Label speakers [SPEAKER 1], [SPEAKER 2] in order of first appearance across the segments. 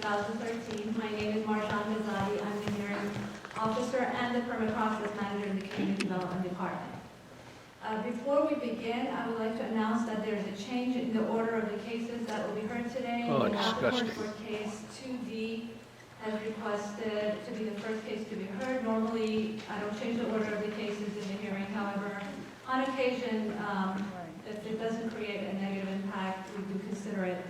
[SPEAKER 1] 2013. My name is Marshawn Ghazali. I'm the hearing officer and the permit process manager in the Community Development Department. Before we begin, I would like to announce that there is a change in the order of the cases that will be heard today.
[SPEAKER 2] Oh,
[SPEAKER 1] The applicant
[SPEAKER 2] disgusting.
[SPEAKER 1] for case 2D has requested to be the first case to be heard. Normally, I don't change the order of the cases in the hearing. However, on occasion, if it doesn't create a negative impact, we do consider it.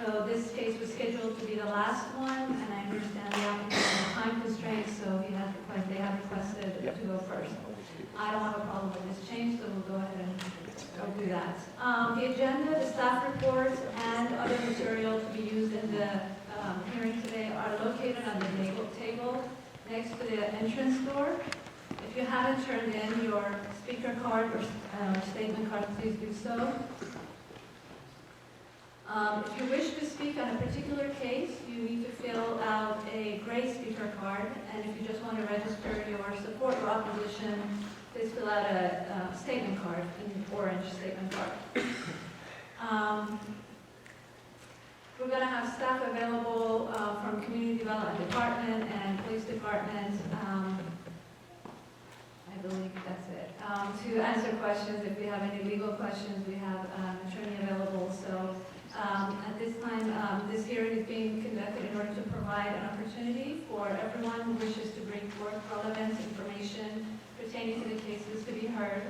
[SPEAKER 1] So this case was scheduled to be the last one, and I understand the applicant has time constraints, so they have requested to go first. I don't have a problem with this change, so we'll go ahead and do that. The agenda, the staff reports, and other material to be used in the hearing today are located on the table next to the entrance door. If you haven't turned in your speaker card or statement card, please do so. If you wish to speak on a particular case, you need to fill out a gray speaker card, and if you just want to register your support or opposition, please fill out a statement card, an orange statement card. We're going to have staff available from Community Development Department and Police Department. I believe that's it. To answer questions, if we have any legal questions, we have an attorney available. So at this time, this hearing is being conducted in order to provide an opportunity for everyone who wishes to bring forth relevant information pertaining to the cases to be heard.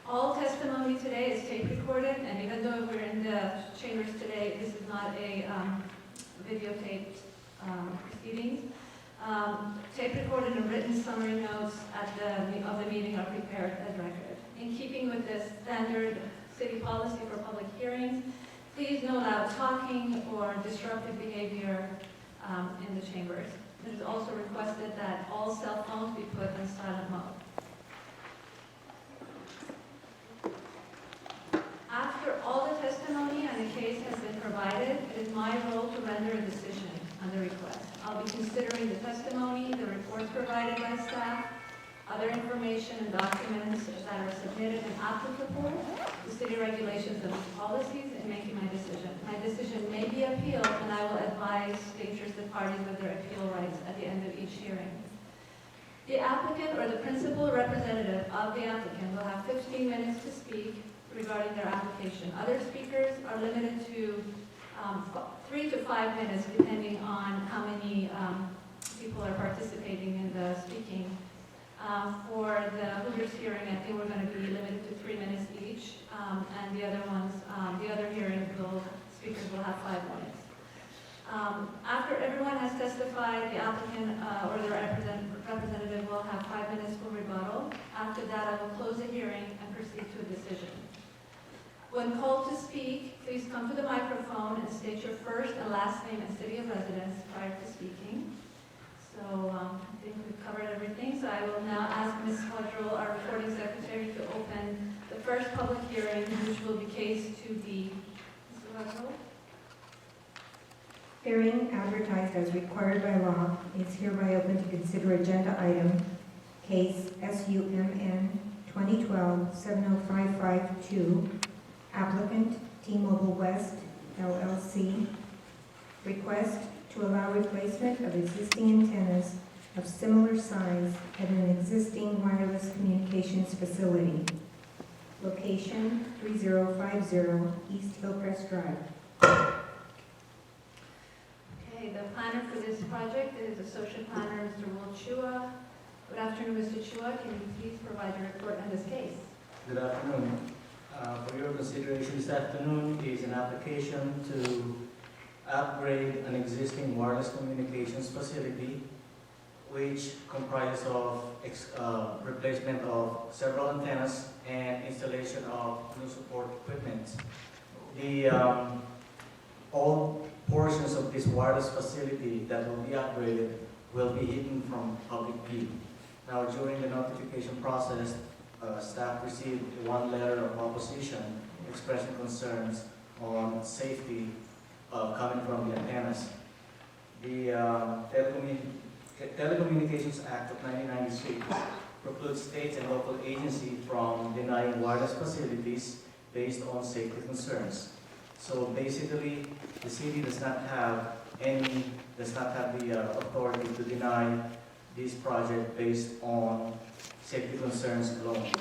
[SPEAKER 1] All testimony today is tape recorded, and even though we're in the chambers today, this is not a videotaped proceedings. Tape recorded and written summary notes of the meeting are prepared as record. In keeping with the standard city policy for public hearings, please no loud talking or disruptive behavior in the chambers. It is also requested that all cell phones be put in silent mode. After all the testimony and the case has been provided, it is my role to render a decision on the request. I'll be considering the testimony, the reports provided by staff, other information and documents that are submitted and applicable, the city regulations and policies in making my decision. My decision may be appealed, and I will advise the interested parties of their appeal rights at the end of each hearing. The applicant or the principal representative of the applicant will have 15 minutes to speak regarding their application. Other speakers are limited to 3 to 5 minutes, depending on how many people are participating in the speaking. For the Hooters hearing, I think we're going to be limited to 3 minutes each, and the other speakers will have 5 minutes. After everyone has testified, the applicant or the representative will have 5 minutes for rebuttal. After that, I will close the hearing and proceed to a decision. When called to speak, please come to the microphone and state your first and last name and city of residence prior to speaking. So I think we've covered everything. So I will now ask Ms. Hodrell, our recording secretary, to open the first public hearing, which will be case 2D. Ms. Hodrell?
[SPEAKER 3] Hearing advertised as required by law is hereby open to consider agenda item case SUMN 2012-70552, applicant T-Mobile West LLC, request to allow replacement of existing antennas of similar size at an existing wireless communications facility. Location 3050 East Hillcrest Drive.
[SPEAKER 1] Okay, the planner for this project is Associate Planner Mr. Will Chua. Good afternoon, Mr. Chua. Can you please provide your report on this case?
[SPEAKER 4] Good afternoon. For your consideration this afternoon is an application to upgrade an existing wireless communications facility, which comprises of replacement of several antennas and installation of new support equipment. All portions of this wireless facility that will be upgraded will be hidden from public view. Now, during the notification process, staff received one letter of opposition expressing concerns on safety coming from the antennas. The Telecommunications Act of 1996 precludes states and local agencies from denying wireless facilities based on safety concerns. So basically, the city does not have does not have the authority to deny this project based on safety concerns alone.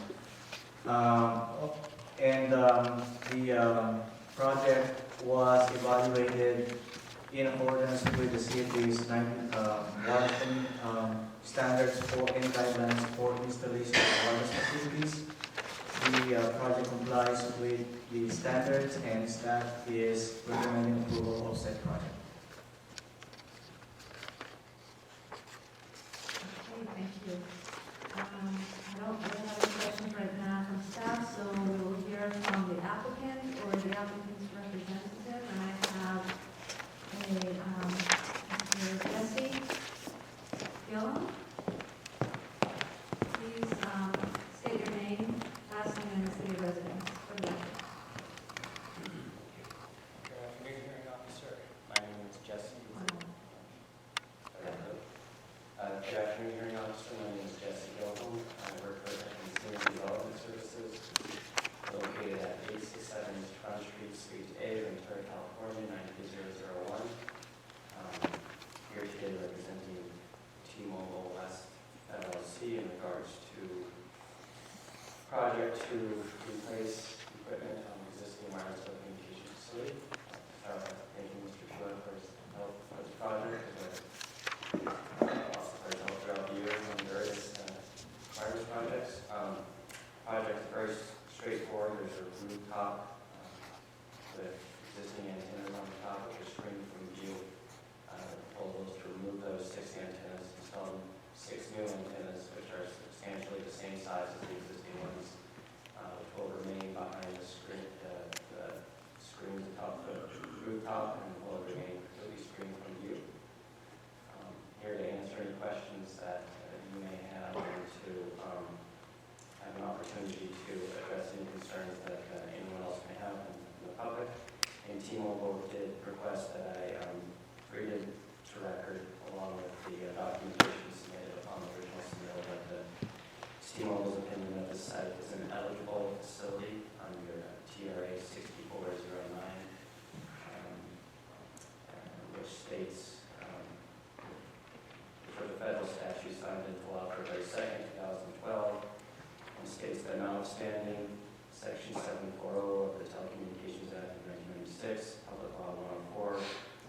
[SPEAKER 4] The project was evaluated in accordance with the city's water standards for any guidelines for installation of water facilities. The project complies with the standards, and staff is recommending approval of said project.
[SPEAKER 1] Okay, thank you. I don't really have any questions right now from staff, so we will hear from the applicant or the applicant's representative. And I have Mr. Jesse Gillum. Please state your name, last name, and city of residence for the record.
[SPEAKER 2] Good afternoon, hearing officer. My name is Jesse. Good afternoon, hearing officer. My name is Jesse Gilham. I work for Senior Development Services, located at 867 East Front Street, Suite A, Ventura, California, 92001. Here today representing T-Mobile West LLC in regards to project to replace equipment on existing wireless telecommunications facility. Thank you, Mr. Chua, for his help for this project. Also for his help throughout the years on various wireless projects. Project is very straightforward. There's a rooftop with existing antennas on the top, which are screened from view. The proposal is to remove those 6 antennas, install 6 new antennas, which are substantially the same size as the existing ones, which will remain behind the screen, the screens atop the rooftop, and will remain completely screened from view. Here to answer any questions that you may have, and to have an opportunity to address any concerns that anyone else may have in the public. And T-Mobile did request that I read it to record along with the documentation submitted upon the original submittal, that the T-Mobile's opinion that the site is an eligible facility under TRA 6409, which states, for the federal statute signed into law February 2nd, 2012, and states that notwithstanding Section 740 of the Telecommunications Act of 1996, Public Law 104,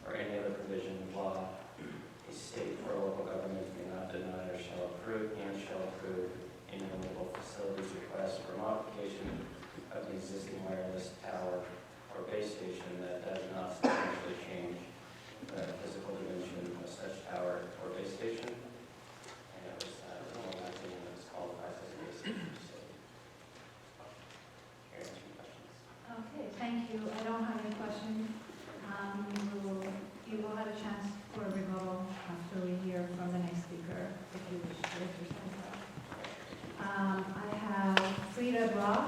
[SPEAKER 2] or any other provision of law, a state or local government may not deny or shall approve any eligible facilities request for modification of an existing wireless tower or base station that does not substantially change the physical dimension of such tower or base station. And it was my opinion that was qualified as a base station. So, here are some questions.
[SPEAKER 1] Okay, thank you. I don't have any questions. You will have a chance for a rebuttal after we hear from the next speaker, if you wish to raise your hand. I have Frida Brock.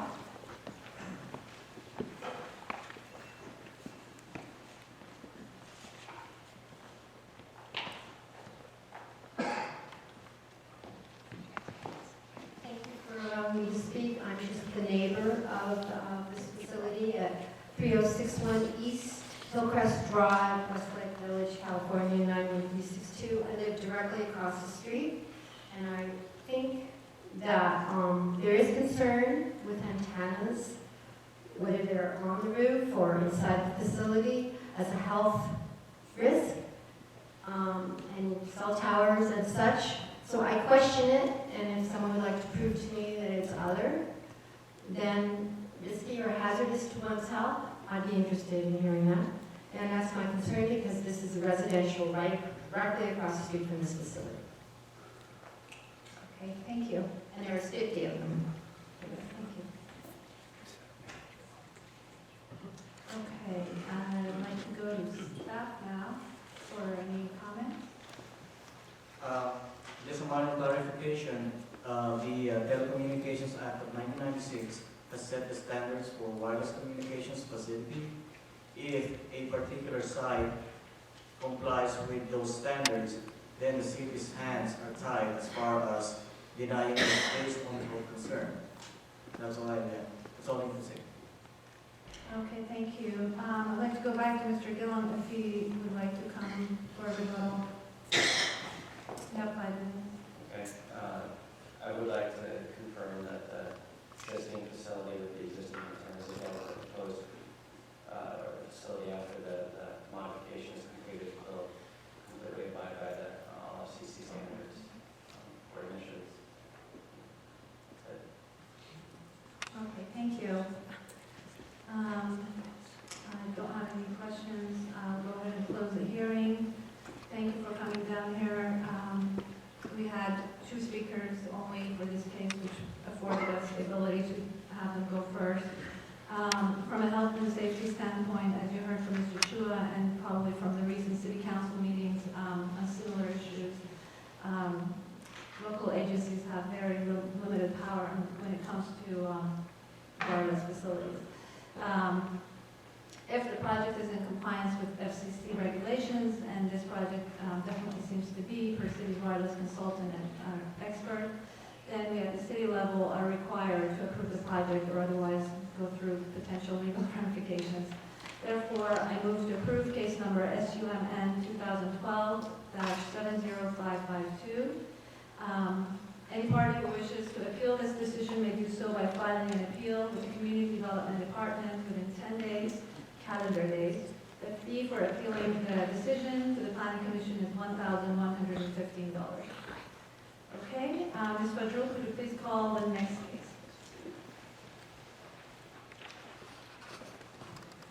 [SPEAKER 5] Thank you for allowing me to speak. I'm just the neighbor of this facility at 3061 East Hillcrest Drive, Westlake Village, California, 91362. I live directly across the street, and I think that there is concern with antennas, whether they're on the roof or inside the facility, as a health risk, and cell towers and such. So I question it, and if someone would like to prove to me that it's other than risky or hazardous to one's health, I'd be interested in hearing that. And that's my concern, because this is a residential right directly across the street from this facility.
[SPEAKER 1] Okay, thank you.
[SPEAKER 5] And there's 50 of them.
[SPEAKER 1] Thank you. Okay, I'd like to go to staff now for any comments.
[SPEAKER 4] Just a minor clarification, the Telecommunications Act of 1996 has set the standards for wireless communications facility. If a particular site complies with those standards, then the city's hands are tied as far as denying it based on the concern. That's all I have. That's all I can say.
[SPEAKER 1] Okay, thank you. I'd like to go back to Mr. Gillum if he would like to come for a rebuttal. You have 5 minutes.
[SPEAKER 2] Okay, I would like to confirm that the existing facility with the existing containers as well as the proposed facility after the modification is completed will completely abide by the all FCC standards for emissions.
[SPEAKER 1] Okay, thank you. I don't have any questions. I'll go ahead and close the hearing. Thank you for coming down here. We had 2 speakers only for this case, which afforded us the ability to have them go first. From a health and safety standpoint, as you heard from Mr. Chua and probably from the recent city council meetings on similar issues, local agencies have very limited power when it comes to wireless facilities. If the project is in compliance with FCC regulations, and this project definitely seems to be per city's wireless consultant and expert, then we at the city level are required to approve the project or otherwise go through potential legal ramifications. Therefore, I move to approve case number SUMN 2012-70552. Any party who wishes to appeal this decision may do so by filing an appeal with the Community Development Department within 10 days, calendar days. The fee for appealing the decision to the Planning Commission is $1,115. Okay, Ms. Fadrou, could you please call the next case?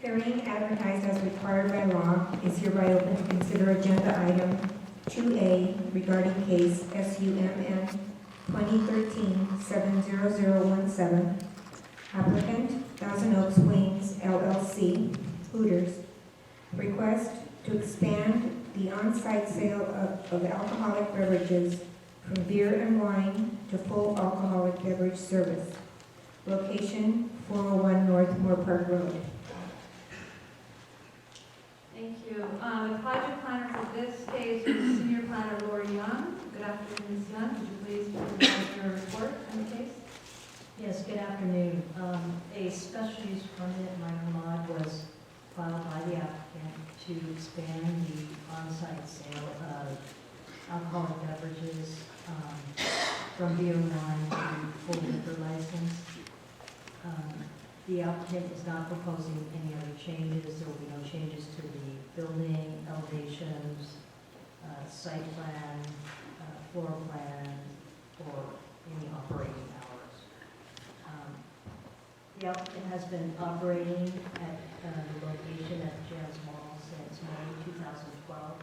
[SPEAKER 3] Hearing advertised as required by law is hereby open to consider agenda item 2A regarding case SUMN 2013-70017. Applicant, Thousand Oaks Wings LLC, Hooters. Request to expand the on-site sale of alcoholic beverages from beer and wine to full alcoholic beverage service. Location, 401 North Moore Park Road.
[SPEAKER 1] Thank you. The project planner for this case is Senior Planner Lori Young. Good afternoon, Ms. Young. Would you please provide your report on the case?
[SPEAKER 6] Yes, good afternoon. A special use permit, minor mod, was filed by the applicant to expand the on-site sale of alcoholic beverages from beer and wine to full liquor license. The applicant is not proposing any other changes. There will be no changes to the building, elevations, site plan, floor plan, or any operating hours. The applicant has been operating at the location at Jan's Mall since May 2012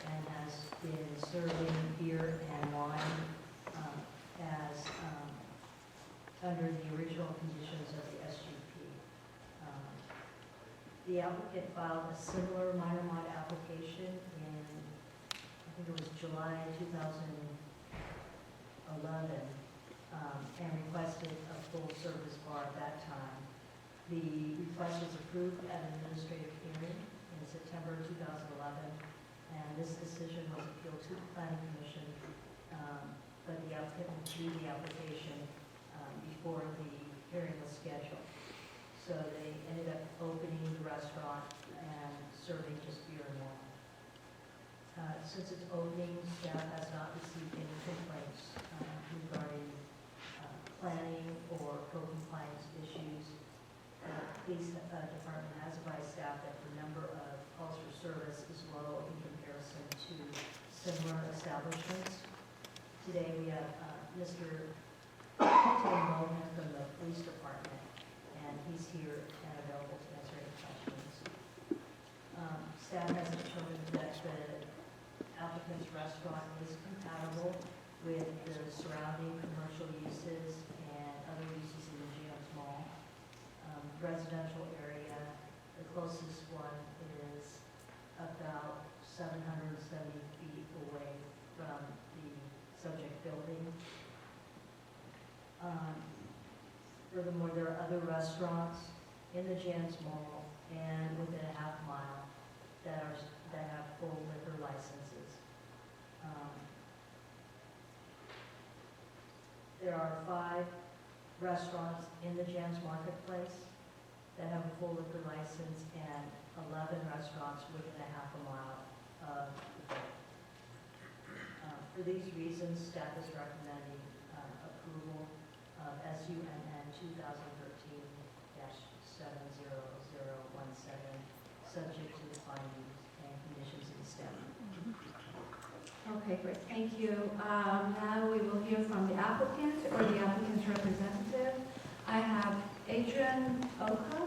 [SPEAKER 6] and has been serving beer and wine as under the original conditions of the SGP. The applicant filed a similar minor mod application in, I think it was July 2011, and requested a full service bar at that time. The request was approved at an administrative hearing in September 2011, and this decision was appealed to the Planning Commission, but the applicant withdrew the application before the hearing was scheduled. So they ended up opening the restaurant and serving just beer and wine. Since its opening, staff has not received any complaints regarding planning or co-compliance issues. The police department has advised staff that the number of calls for service is low in comparison to similar establishments. Today we have Mr. Tim Lohan from the police department, and he's here and available to answer any questions. Staff has determined that the applicant's restaurant is compatible with the surrounding commercial uses and other uses in the GM's Mall. Residential area, the closest one is about 770 feet away from the subject building. Furthermore, there are other restaurants in the Jan's Mall and within a half mile that have full liquor licenses. There are 5 restaurants in the Jan's Marketplace that have a full liquor license and 11 restaurants within a half a mile of the building. For these reasons, staff is recommending approval of SUNN 2013-70017, subject to the findings and conditions of the statute.
[SPEAKER 1] Okay, great, thank you. Now we will hear from the applicant or the applicant's representative. I have Adrian Oka.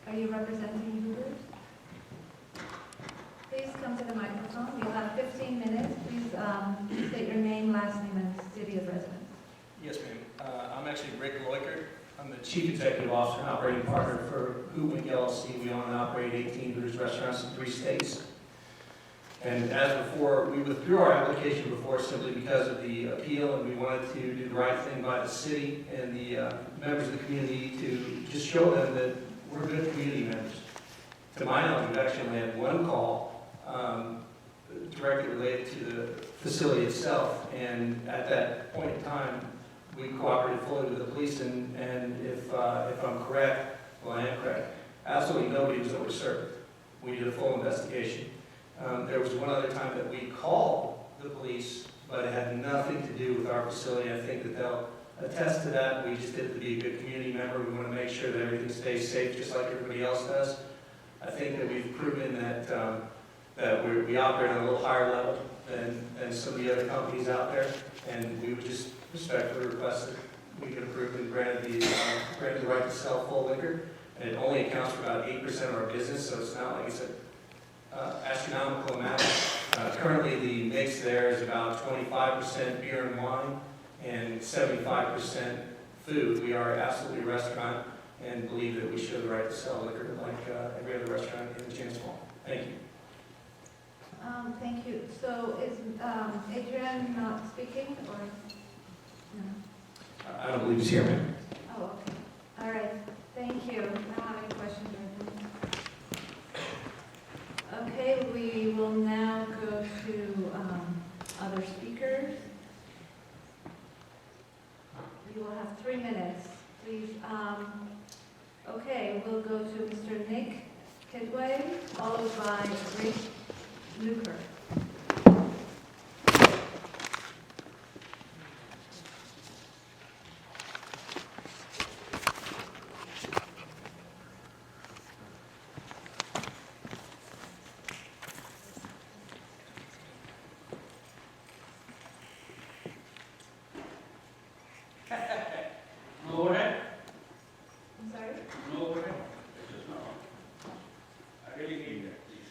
[SPEAKER 1] Are you representing Hooters? Please come to the microphone. You'll have 15 minutes. Please state your name, last name, and city of residence.
[SPEAKER 7] Yes, ma'am. I'm actually Rick Loikert. I'm the Chief Executive Officer and Operating Partner for Hooters LLC. We own and operate 18 Hooters restaurants in 3 states. And as before, we withdrew our application before simply because of the appeal, and we wanted to do the right thing by the city and the members of the community to just show them that we're good community members. To my knowledge, we've actually only had 1 call directly related to the facility itself, and at that point in time, we cooperated fully with the police, and if I'm correct, well, I am correct, absolutely nobody was overserved. We did a full investigation. There was one other time that we called the police, but it had nothing to do with our facility. I think that they'll attest to that. We just did it to be a good community member. We want to make sure that everything stays safe, just like everybody else does. I think that we've proven that we operate on a little higher level than some of the other companies out there, and we would just respectfully request that we could approve and granted the right to sell full liquor. And it only accounts for about 8% of our business, so it's not like it's an astronomical amount. Currently, the mix there is about 25% beer and wine and 75% food. We are absolutely a restaurant and believe that we should have the right to sell liquor like every other restaurant in the Chance Mall. Thank you.
[SPEAKER 1] Thank you. So is Adrian not speaking, or no?
[SPEAKER 7] I don't believe he's here, ma'am.
[SPEAKER 1] Oh, okay. All right. Thank you. I don't have any questions or anything. Okay, we will now go to other speakers. You will have 3 minutes, please. Okay, we'll go to Mr. Nick Kidway, followed by Rick Luker.
[SPEAKER 8] No overhead?
[SPEAKER 1] I'm sorry?
[SPEAKER 8] No overhead? It's just not on. I really need that, please.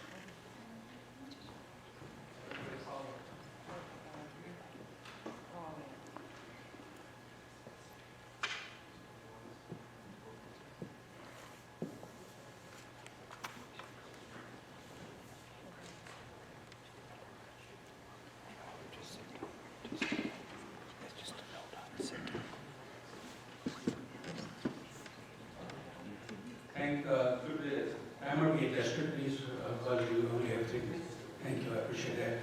[SPEAKER 8] Could the timer be adjusted, please, because you only have 3 minutes. Thank you, I appreciate that.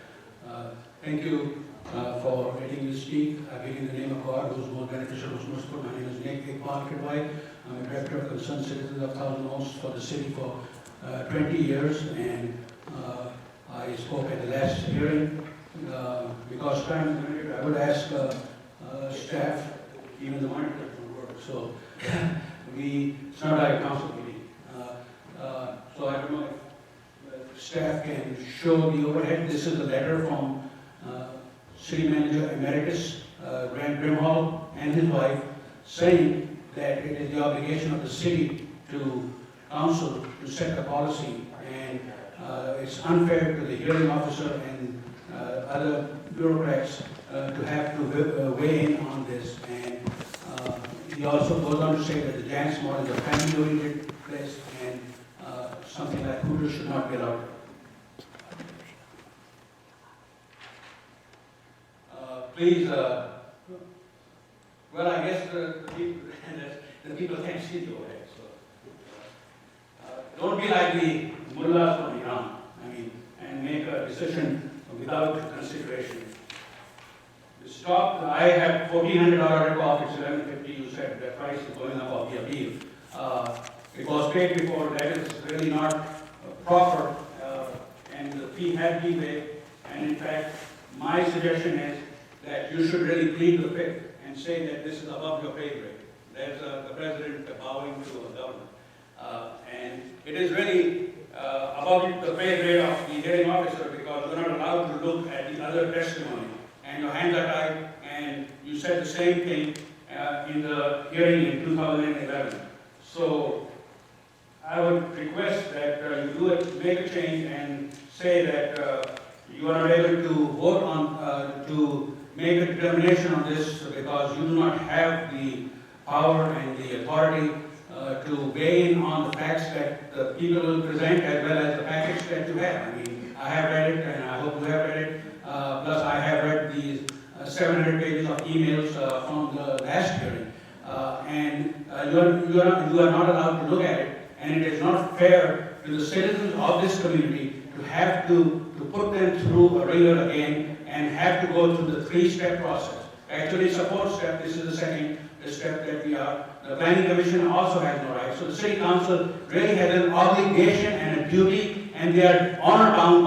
[SPEAKER 8] Thank you for letting me speak. I believe in the name of God, who is most beneficial, who is most good. My name is Nick Kidway. I'm a director of Concerned Citizens of Thousand Homes for the city for 20 years, and I spoke at the last hearing. Because time is limited, I would ask staff, even the monitor to work. So it's not like a council meeting. So I don't know if staff can show the overhead. This is a letter from City Manager Emeritus Grant Grimhall and his wife saying that it is the obligation of the city to council to set the policy, and it's unfair to the hearing officer and other bureaucrats to have to weigh in on this. And he also goes on to say that the Giants Mall is a family-oriented place, and something like Hooters should not be allowed. Please, well, I guess the people can't see the overhead, so don't be like the mullahs from Iran, I mean, and make a decision without consideration. This stop, I have $1,400 rip-off, it's $1,150, you said the price is going up of the appeal. It was paid before, that is really not proper, and the fee had been waived. And in fact, my suggestion is that you should really plead the fifth and say that this is above your pay grade. There's the president bowing to a government. And it is really above the pay grade of the hearing officer, because you're not allowed to look at the other testimony. And your hands are tied, and you said the same thing in the hearing in 2011. So I would request that you do it, make a change and say that you are not able to vote on, to make a determination on this, because you do not have the power and the authority to weigh in on the facts that the people will present, as well as the package that you have. I mean, I have read it, and I hope you have read it. Plus, I have read these 700 pages of emails from the last hearing. You are not allowed to look at it, and it is not fair to the citizens of this community to have to put them through a ringer again and have to go through the three-step process. Actually, it's a fourth step. This is the second step that we are. The Planning Commission also has no right. So the City Council really has an obligation and a duty, and they are honor-bound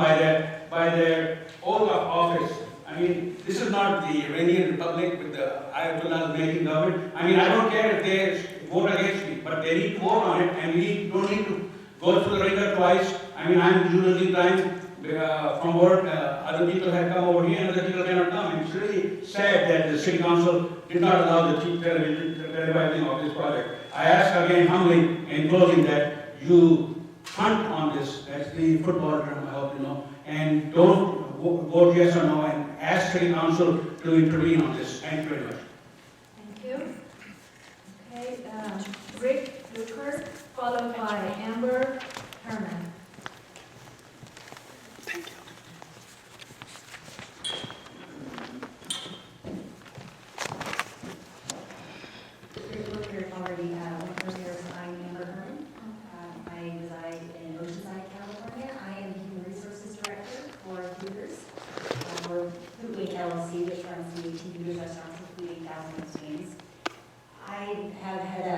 [SPEAKER 8] by their oath of office. I mean, this is not the Iranian Republic with the Ayatollah making government. I mean, I don't care if they vote against me, but they need to vote on it, and we don't need to go through the ringer twice. I mean, I'm usually trying from work, other people have come over here, and other people cannot come. And it's really sad that the City Council did not allow the cheap televising of this project. I ask again humbly in closing that you hunt on this, that's the football term, I hope you know, and don't vote yes or no, and ask City Council to intervene on this. Thank you very much.
[SPEAKER 1] Thank you. Okay, Rick Luker, followed by Amber Herman.
[SPEAKER 9] Already went earlier, so I'm Amber Herman. I reside in Oceanside, California. I am the Human Resources Director for Hooters. We're Hootwing LLC, which runs the 18 Hooters restaurants, including 1,000 Swings. I have had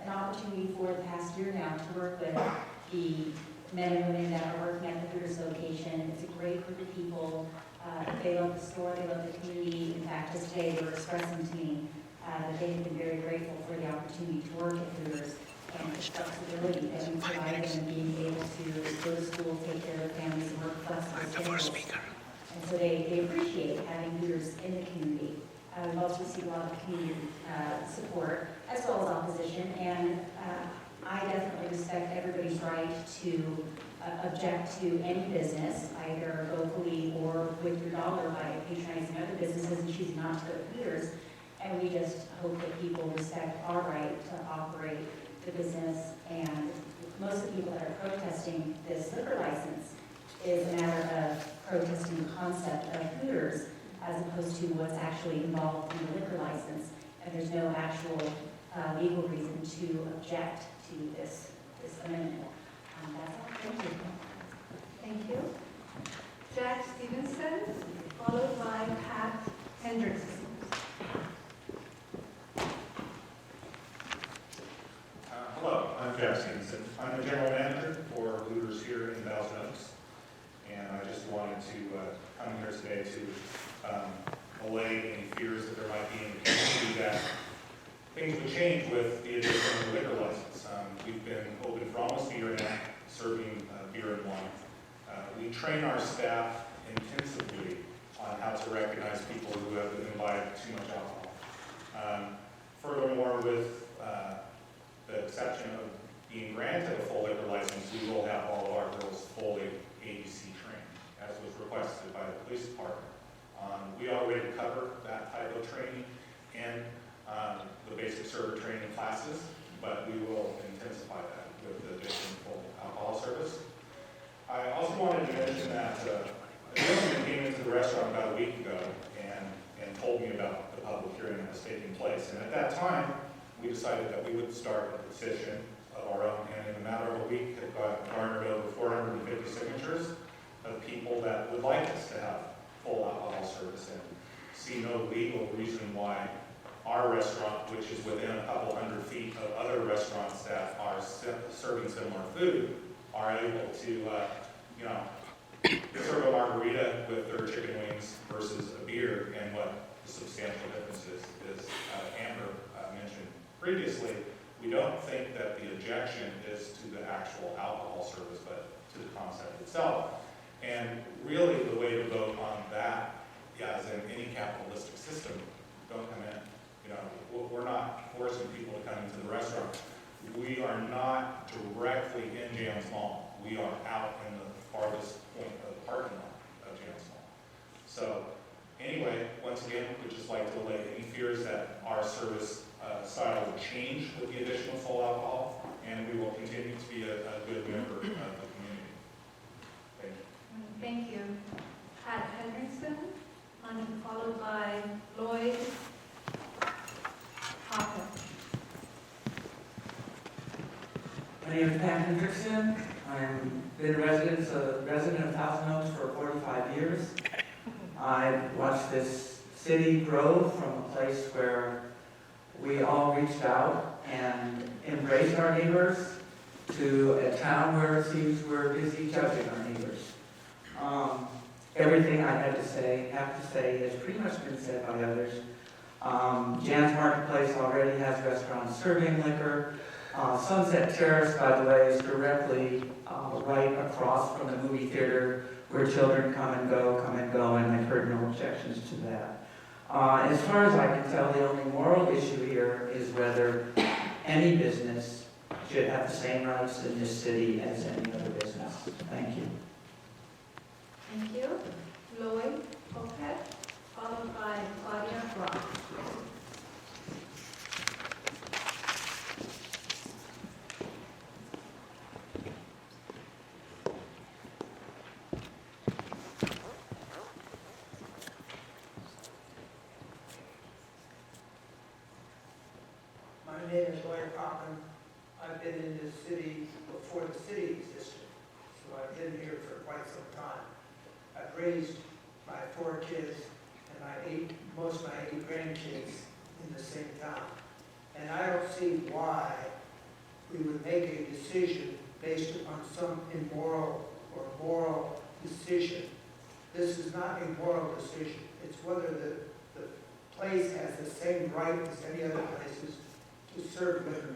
[SPEAKER 9] an opportunity for the past year now to work with the men and women that are working at the Hooters location. It's a great group of people. They love the store, they love the community. In fact, just today they were expressing to me that they have been very grateful for the opportunity to work at Hooters and the flexibility that we provide them, being able to go to school, take care of their families, and work flexible schedules. And so they appreciate having Hooters in the community. We've also received a lot of community support, as well as opposition, and I definitely respect everybody's right to object to any business, either locally or with your dollar by patronizing other businesses and choosing not to go to Hooters. And we just hope that people respect our right to operate the business. And most of the people that are protesting this liquor license is a matter of protesting the concept of Hooters as opposed to what's actually involved in the liquor license. And there's no actual legal reason to object to this amendment. That's all. Thank you.
[SPEAKER 1] Thank you. Jack Stevenson, followed by Pat Hendrickson.
[SPEAKER 10] Hello, I'm Jack Stevenson. I'm the general manager for Hooters here in Thousand Oaks, and I just wanted to come here today to allay any fears that there might be in the community that things would change with the addition of the liquor license. We've been open for almost a year now, serving beer and wine. We train our staff intensively on how to recognize people who have imbibed too much alcohol. Furthermore, with the exception of being granted a full liquor license, we will have all of our girls fully ABC trained, as was requested by the police department. We already cover that type of training in the basic server training classes, but we will intensify that with the addition of full alcohol service. I also wanted to mention that a gentleman came into the restaurant about a week ago and told me about the public hearing that was taking place. And at that time, we decided that we would start a petition of our own, and in a matter of a week, have garnered over 450 signatures of people that would like us to have full alcohol service in. see no legal reason why our restaurant, which is within a couple hundred feet of other restaurants that are serving similar food, are able to, serve a margarita with their chicken wings versus a beer, and what the substantial difference is Amber mentioned previously. We don't think that the objection is to the actual alcohol service, but to the concept itself. And really, the way to vote on that, as in any capitalistic system, don't come in. We're not forcing people to come into the restaurant. We are not directly in Jan's Mall. We are out in the farthest point of the parking lot of Jan's Mall. So anyway, once again, we'd just like to allay any fears that our service style will change with the additional full alcohol, and we will continue to be a good member of the community. Thank you.
[SPEAKER 1] Thank you. Pat Henderson, followed by Lloyd Hopper.
[SPEAKER 11] My name is Pat Hendrickson. I've been a resident of Thousand Oaks for 45 years. I've watched this city grow from a place where we all reached out and embraced our neighbors to a town where it seems we're busy judging our neighbors. Everything I have to say has pretty much been said by others. Jan's Marketplace already has restaurants serving liquor. Sunset Terrace, by the way, is directly right across from the movie theater where children come and go, and I've heard no objections to that. As far as I can tell, the only moral issue here is whether any business should have the same rights in this city as any other business. Thank you.
[SPEAKER 1] Thank you. Lloyd Hopper, followed by Claudia Brock.
[SPEAKER 12] My name is Lloyd Cochran. I've been in this city before the city existed, so I've been here for quite some time. I've raised my 4 kids and most of my 8 grandkids in the same town. And I don't see why we would make a decision based upon some immoral or moral decision. This is not a moral decision. It's whether the place has the same right as any other places to serve liquor.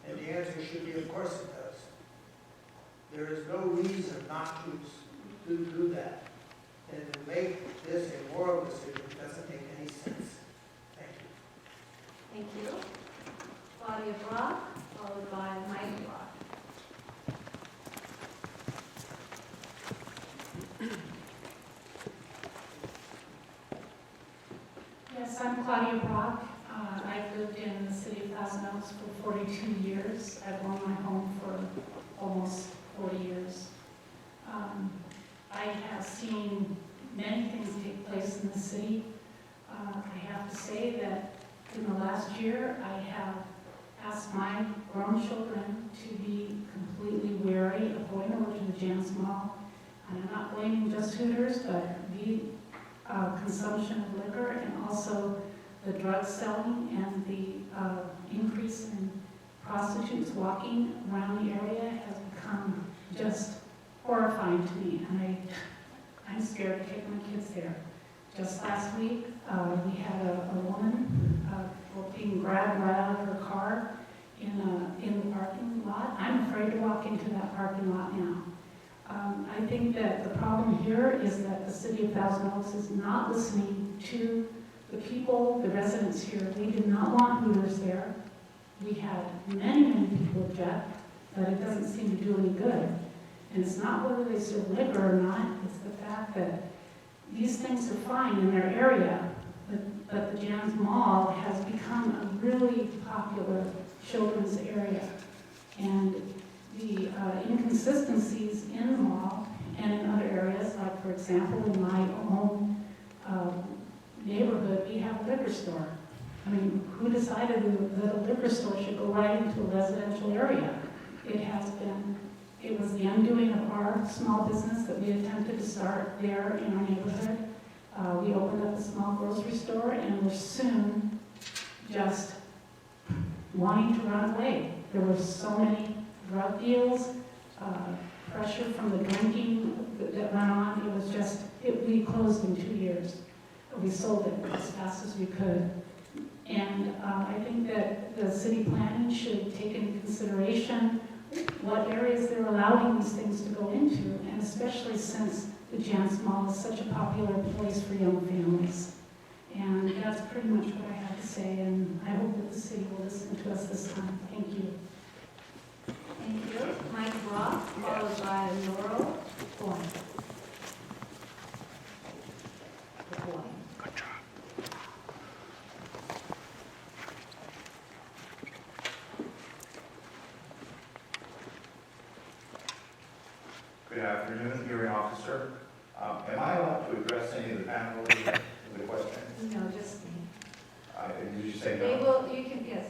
[SPEAKER 12] And the answer should be, of course it does. There is no reason not to do that. And to make this a moral decision doesn't make any sense. Thank you.
[SPEAKER 1] Thank you. Claudia Brock, followed by Mike Brock.
[SPEAKER 13] Yes, I'm Claudia Brock. I've lived in the city of Thousand Oaks for 42 years. I've owned my home for almost 40 years. I have seen many things take place in the city. I have to say that in the last year, I have asked my grown children to be completely wary of going over to the Jan's Mall. And I'm not blaming just Hooters, but the consumption of liquor and also the drug selling and the increase in prostitutes walking around the area has become just horrifying to me, and I'm scared to take my kids there. Just last week, we had a woman being grabbed right out of her car in the parking lot. I'm afraid to walk into that parking lot now. I think that the problem here is that the city of Thousand Oaks is not listening to the people, the residents here. We did not want Hooters there. We had many people object, but it doesn't seem to do any good. And it's not whether they serve liquor or not, it's the fact that these things are fine in their area, but the Jan's Mall has become a really popular children's area. And the inconsistencies in the mall and in other areas, like for example, in my own neighborhood, we have a liquor store. I mean, who decided that a liquor store should go right into a residential area? It was the undoing of our small business that we attempted to start there in our neighborhood. We opened up a small grocery store and were soon just wanting to run away. There were so many drug deals, pressure from the drinking that went on. It was just, we closed in 2 years. We sold it as fast as we could. And I think that the city planning should take into consideration what areas they're allowing these things to go into, and especially since the Jan's Mall is such a popular place for young families. And that's pretty much what I have to say, and I hope that the city will listen to us this time. Thank you.
[SPEAKER 1] Thank you. Mike Brock, followed by Laurel Boyd.
[SPEAKER 10] Good afternoon, hearing officer. Am I allowed to address any of the panel with the question?
[SPEAKER 1] No, just me.
[SPEAKER 10] Did you say
[SPEAKER 1] They
[SPEAKER 10] no?
[SPEAKER 1] will, you can, yes,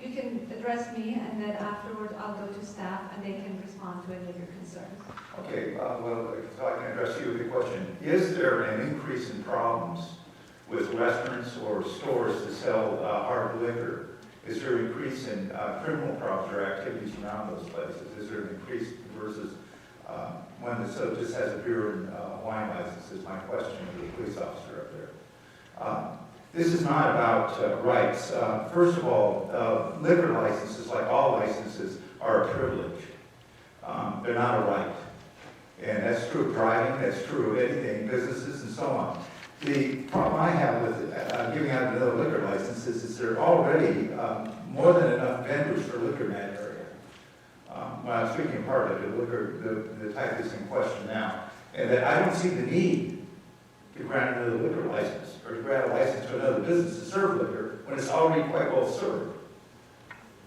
[SPEAKER 1] you can address me, and then afterwards I'll go to staff, and they can respond to any of your concerns.
[SPEAKER 10] Okay, well, so I can address you with the question. Is there an increase in problems with restaurants or stores that sell hard liquor? Is there an increase in criminal problems or activities around those places? Is there an increase versus when the so just has a beer and wine license is my question to the police officer up there. This is not about rights. First of all, liquor licenses, like all licenses, are a privilege. They're not a right. And that's true of driving, that's true of anything, businesses and so on. The problem I have with giving out another liquor license is there are already more than enough vendors for liquor in that area. When I'm speaking part of the liquor, the type that's in question now, and that I don't see the need to grant another liquor license or to grant a license to another business to serve liquor when it's already quite well served.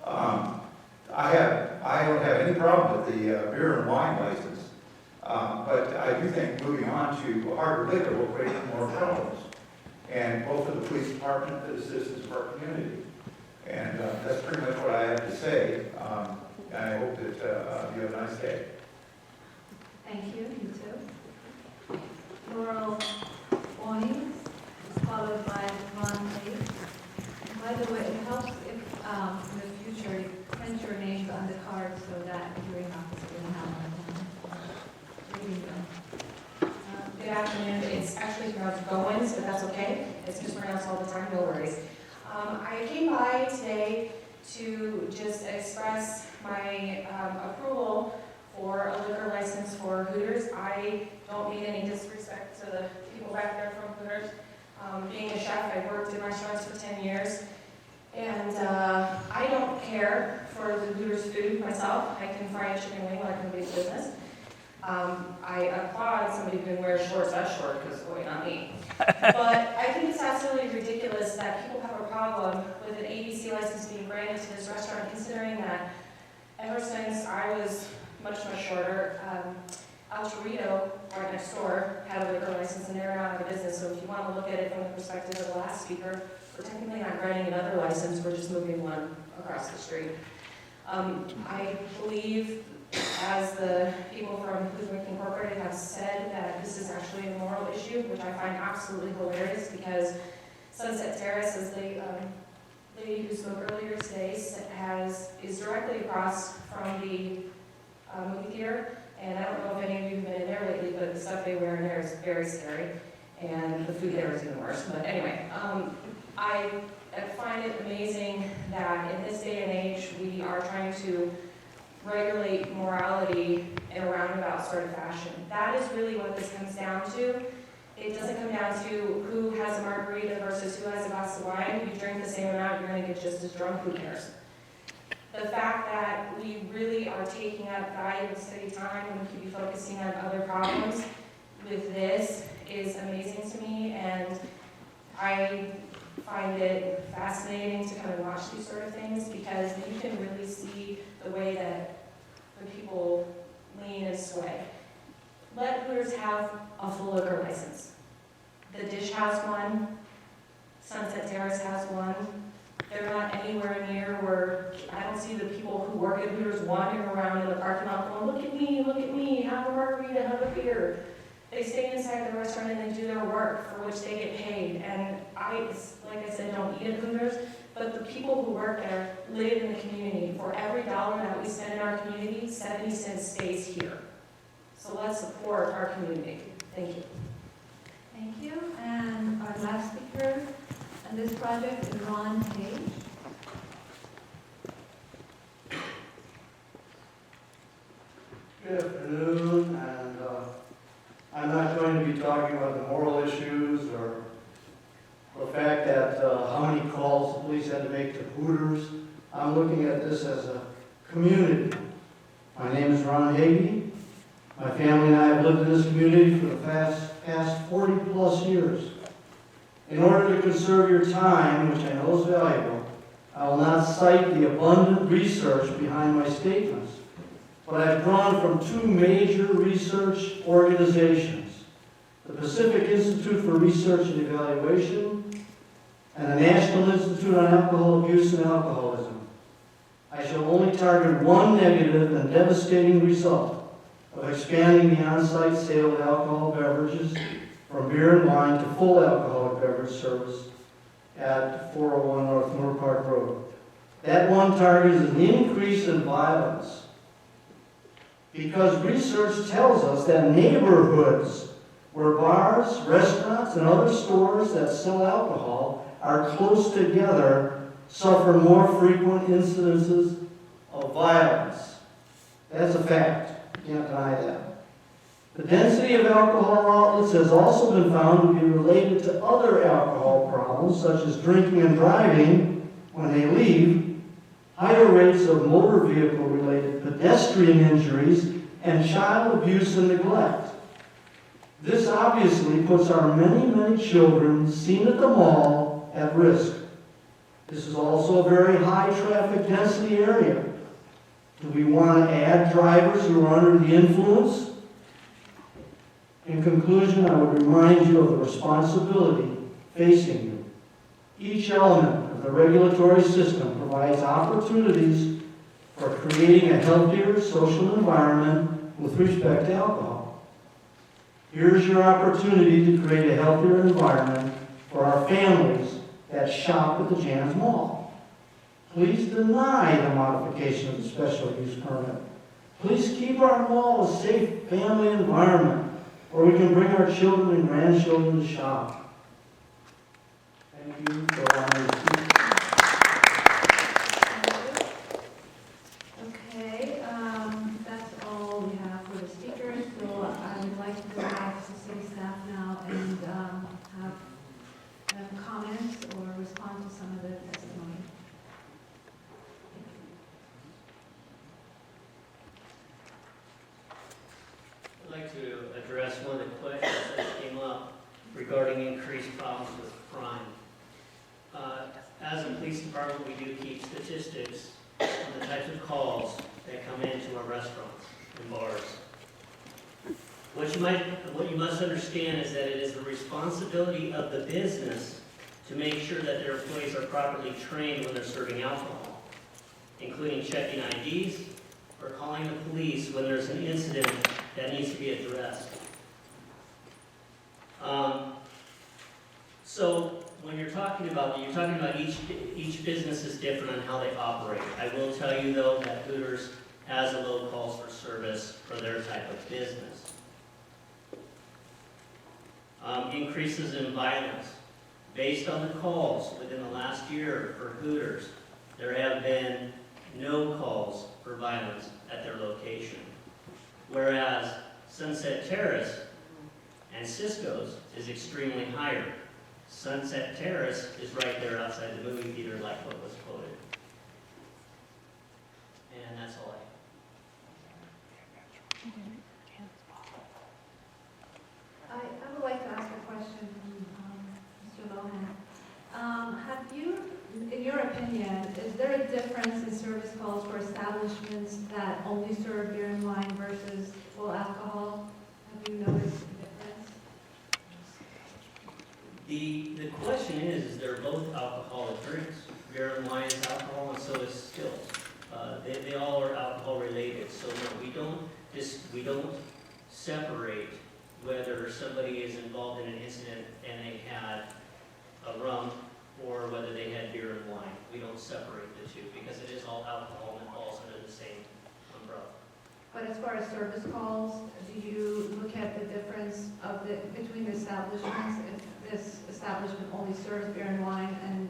[SPEAKER 10] I don't have any problem with the beer and wine license, but I do think moving on to harder liquor will create more problems, and both for the police department and the citizens of our community. And that's pretty much what I have to say. And I hope that you have a nice day.
[SPEAKER 1] Thank you, you too. Laurel Boyd, followed by Ron Lee. And by the way, it helps if in the future you print your names on the card so that your office will have reading them.
[SPEAKER 14] Good afternoon. It's actually pronounced Goins, but that's okay. It's just pronounced all the time, no worries. I came by today to just express my approval for a liquor license for Hooters. I don't mean any disrespect to the people back there from Hooters. Being a chef, I worked in restaurants for 10 years, and I don't care for the Hooters food myself. I can fry a chicken wing like nobody's business. I applaud somebody who can wear shorts that short, because boy, not me. But I think it's absolutely ridiculous that people have a problem with an ABC license being granted to this restaurant, considering that ever since I was much shorter, El Torito, right next door, had a liquor license, and they're not out of business. So if you want to look at it from the perspective of the last speaker, we're technically not granting another license, we're just moving one across the street. I believe, as the people from Hooters Incorporated have said, that this is actually a moral issue, which I find absolutely hilarious, because Sunset Terrace, as the lady who spoke earlier today is directly across from the movie theater, and I don't know if any of you have been in there lately, but the stuff they wear in there is very scary, and the food there is even worse. But anyway, I find it amazing that in this day and age, we are trying to regulate morality in a roundabout sort of fashion. That is really what this comes down to. It doesn't come down to who has a margarita versus who has a glass of wine. You drink the same amount, you're going to get just as drunk, who cares? The fact that we really are taking up valuable city time when we could be focusing on other problems with this is amazing to me, and I find it fascinating to kind of watch these sort of things, because you can really see the way that the people lean and sway. Let Hooters have a full liquor license. The Dish has one, Sunset Terrace has one. They're not anywhere near where, I don't see the people who work at Hooters wandering around in the parking lot going, look at me, have a margarita, have a beer. they stay inside the restaurant and they do their work for which they get paid. And like I said, don't eat at Hooters, but the people who work there live in the community. For every dollar that we spend in our community, 70 cents stays here. So let's support our community. Thank you.
[SPEAKER 1] Thank you. And our last speaker on this project is Ron Page.
[SPEAKER 15] Good afternoon, and I'm not going to be talking about the moral issues or the fact that how many calls the police had to make to Hooters. I'm looking at this as a community. My name is Ron Hagee. My family and I have lived in this community for the past 40 plus years. In order to conserve your time, which I know is valuable, I will not cite the abundant research behind my statements, but I've drawn from two major research organizations, the Pacific Institute for Research and Evaluation and the National Institute on Alcohol Abuse and Alcoholism. I shall only target one negative and devastating result of expanding the on-site sale of alcohol beverages from beer and wine to full alcoholic beverage service at 401 North Moore Park Road. That one target is an increase in violence, because research tells us that neighborhoods where bars, restaurants, and other stores that sell alcohol are close together suffer more frequent incidences of violence. That's a fact. You can't deny that. The density of alcohol outlets has also been found to be related to other alcohol problems, such as drinking and driving when they leave, higher rates of motor vehicle-related pedestrian injuries, and child abuse and neglect. This obviously puts our many children seen at the mall at risk. This is also a very high traffic density area. Do we want to add drivers who are under the influence? In conclusion, I would remind you of the responsibility facing you. Each element of the regulatory system provides opportunities for creating a healthier social environment with respect to alcohol. Here's your opportunity to create a healthier environment for our families that shop at the Jan's Mall. Please deny the modification of the special use permit. Please keep our mall a safe family environment where we can bring our children and grandchildren to shop. Thank you for allowing me to speak.
[SPEAKER 1] Okay, that's all we have for the speakers, so I would like to go back to city staff now and have them comment or respond to some of the testimony.
[SPEAKER 16] I'd like to address one of the questions that came up regarding increased problems with crime. As a police department, we do keep statistics on the types of calls that come into our restaurants and bars. What you must understand is that it is the responsibility of the business to make sure that their employees are properly trained when they're serving alcohol, including checking IDs or calling the police when there's an incident that needs to be addressed. So when you're talking about each business is different on how they operate. I will tell you though that Hooters has a low calls for service for their type of business. Increases in violence. Based on the calls within the last year for Hooters, there have been no calls for violence at their location. Whereas Sunset Terrace and Cisco's is extremely higher. Sunset Terrace is right there outside the movie theater like what was quoted. And that's all
[SPEAKER 1] I would like to ask a question from Mr. Lohan. Have you, in your opinion, is there a difference in service calls for establishments that only serve beer and wine versus full alcohol? Have you noticed a difference?
[SPEAKER 16] The question is they're both alcoholic drinks. Beer and wine is alcohol, and so is stills. They all are alcohol related. So no, we don't separate whether whether somebody is involved in an incident and they had a rum or whether they had beer and wine. We don't separate the two because it is all alcohol and it falls under the same umbrella.
[SPEAKER 1] But as far as service calls, do you look at the difference between the establishments? If this establishment only serves beer and wine and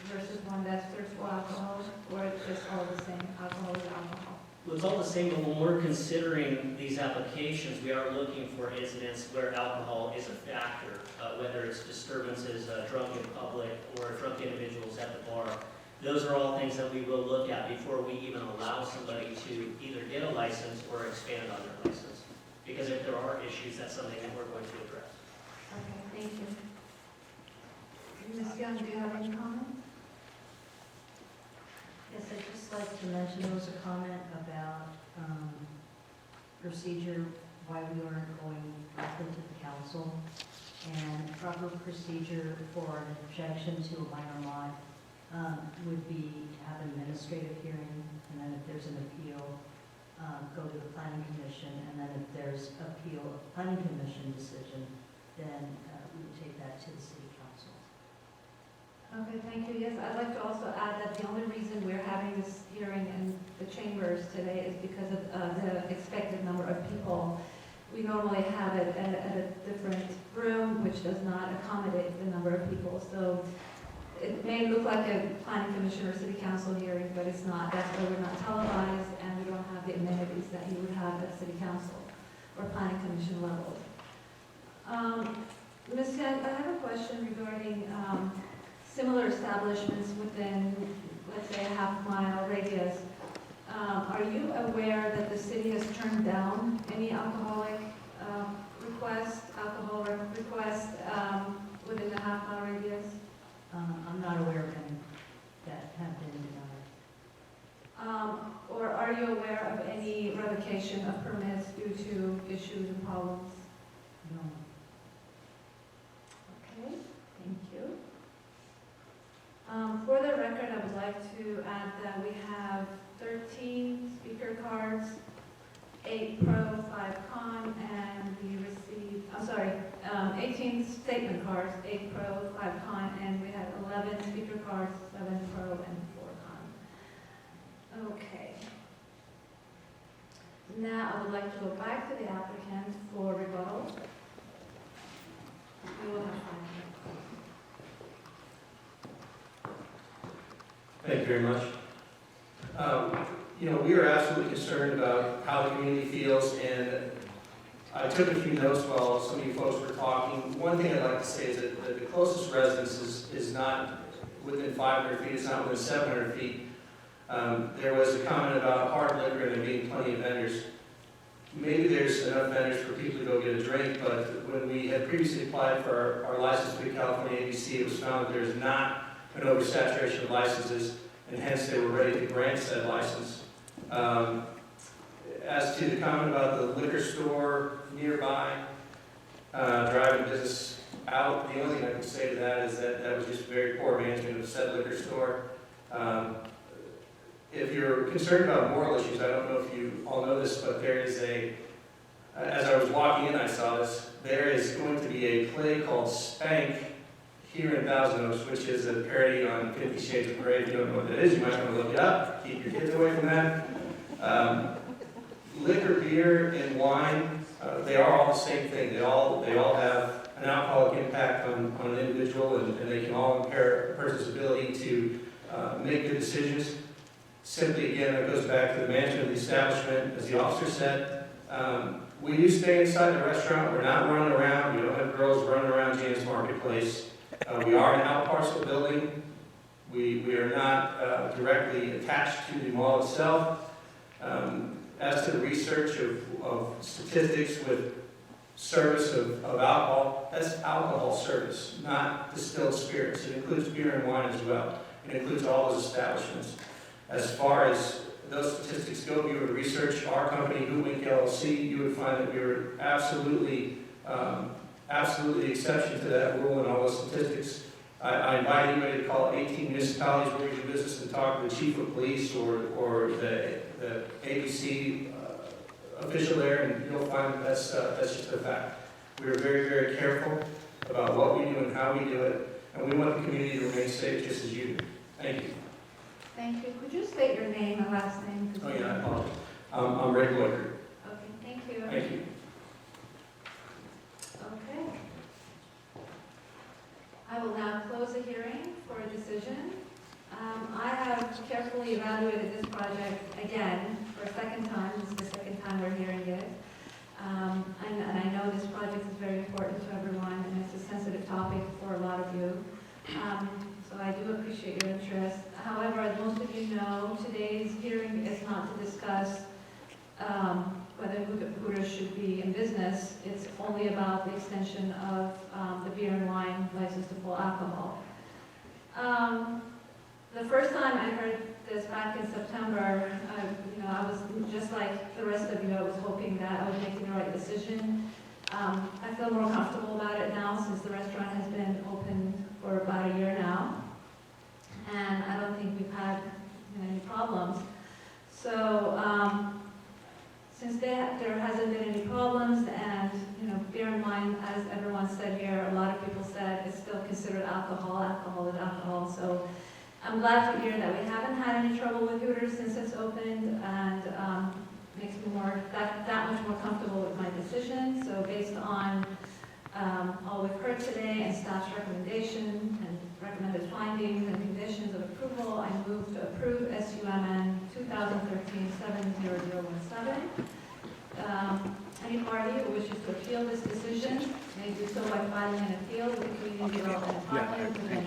[SPEAKER 1] versus one that serves full alcohol, or it's just all the same, alcohol is alcohol?
[SPEAKER 16] Well, it's all the same, but when we're considering these applications, we are looking for incidents where alcohol is a factor, whether it's disturbances, drunk in public, or drunk individuals at the bar. Those are all things that we will look at before we even allow somebody to either get a license or expand on their license. Because if there are issues, that's something that we're going to address.
[SPEAKER 1] Okay, thank you. Ms. Young, do you have any comments?
[SPEAKER 6] Yes, I'd just like to mention, there was a comment about procedure, why we aren't going back into the council, and proper procedure for an objection to a minor mod would be to have an administrative hearing, and then if there's an appeal, go to the planning commission, and then if there's appeal of planning commission decision, then we would take that to the city council.
[SPEAKER 1] Okay, thank you. Yes, I'd like to also add that the only reason we're having this hearing in the chambers today is because of the expected number of people. We normally have it at a different room, which does not accommodate the number of people. So it may look like a planning commission or city council hearing, but it's not. That's why we're not televised, and we don't have the amenities that you would have at city council or planning commission level. Ms. Young, I have a question regarding similar establishments within, let's say, a half-mile radius. Are you aware that the city has turned down any alcoholic alcohol request within the half-mile radius?
[SPEAKER 6] I'm not aware of any that have been denied.
[SPEAKER 1] Or are you aware of any revocation of permits due to issues and problems?
[SPEAKER 6] No.
[SPEAKER 1] Okay, thank you. For the record, I would like to add that we have 13 speaker cards, 8 pro, 5 con, and we received, 18 statement cards, 8 pro, 5 con, and we have 11 speaker cards, 7 pro, and 4 con. Okay. Now, I would like to go back to the applicant for rebuttal. We will have 5 minutes.
[SPEAKER 7] Thank you very much. We are absolutely concerned about how the community feels, and I took a few notes while some of you folks were talking. One thing I'd like to say is that the closest residence is not within 500 feet, it's not within 700 feet. There was a comment about hard liquor and there being plenty of vendors. Maybe there's enough vendors for people to go get a drink, but when we had previously applied for our license with California ABC, it was found that there's not an oversaturation of licenses, and hence they were ready to grant said license. As to the comment about the liquor store nearby, driving business out, the only thing I can say to that is that that was just very poor management of said liquor store. If you're concerned about moral issues, I don't know if you all know this, but there is as I was walking in, I saw this, there is going to be a play called Spank here in Thousand Oaks, which is a parody on 50 Shades of Grey. If you don't know what that is, you might want to look it up. Keep your kids away from that. Liquor, beer, and wine, they are all the same thing. They all have an alcoholic impact on an individual, and they can all impair a person's ability to make good decisions. Simply, again, it goes back to the management of the establishment. As the officer said, we do stay inside the restaurant. We're not running around. We don't have girls running around Jan's Marketplace. We are an out parcel building. We are not directly attached to the mall itself. As to the research of statistics with service of alcohol, that's alcohol service, not distilled spirits. It includes beer and wine as well. It includes all those establishments. As far as those statistics go, if you were to research our company, Hooters LLC, you would find that we were absolutely the exception to that rule and all those statistics. I invite anybody to call 18 municipalities where you do business and talk to the chief of police or the ABC official there, and you'll find that's just a fact. We are very, very careful about what we do and how we do it, and we want the community to remain safe just as you do. Thank you.
[SPEAKER 1] Thank you. Could you state your name and last name?
[SPEAKER 7] Oh, yeah, I apologize. I'm Rick Loiker.
[SPEAKER 1] Okay, thank you.
[SPEAKER 7] Thank you.
[SPEAKER 1] Okay. I will now close the hearing for a decision. I have carefully evaluated this project again for a second time. This is the second time we're hearing it. And I know this project is very important to everyone, and it's a sensitive topic for a lot of you. So I do appreciate your interest. However, as most of you know, today's hearing is not to discuss whether Hooters should be in business. It's only about the extension of the beer and wine license to full alcohol. The first time I heard this back in September, I was just like the rest of you. I was hoping that I was making the right decision. I feel more comfortable about it now since the restaurant has been open for about a year now, and I don't think we've had any problems. So since there hasn't been any problems, and beer and wine, as everyone said here, a lot of people said it's still considered alcohol. Alcohol is alcohol. So I'm glad to hear that we haven't had any trouble with Hooters since it's opened, and makes me that much more comfortable with my decision. So based on all we've heard today and staff's recommendation and recommended findings and conditions of approval, I move to approve SUMN 2013-70017. Any party who wishes to appeal this decision may do so by filing an appeal with the Community Development Department within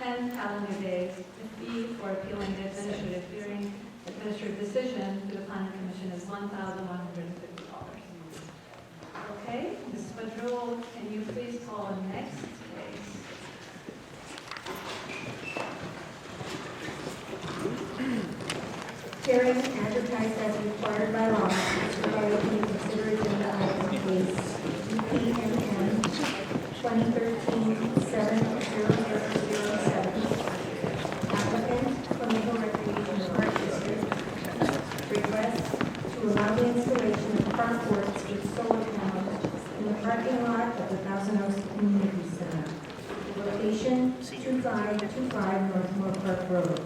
[SPEAKER 1] 10 calendar days. The fee for appealing the administrative decision to the Planning Commission is $1,150. Okay, Ms. Padrol, can you please call the next case?
[SPEAKER 3] Hearing advertised as required by law, provided to consider agenda item case UPNN 2013-70007. Applicant, Flamingo Recreation Park District, requests to allow the installation of carports with solar panels in the parking lot of the Thousand Oaks Community Center. Location 2525 North Moore Park Road.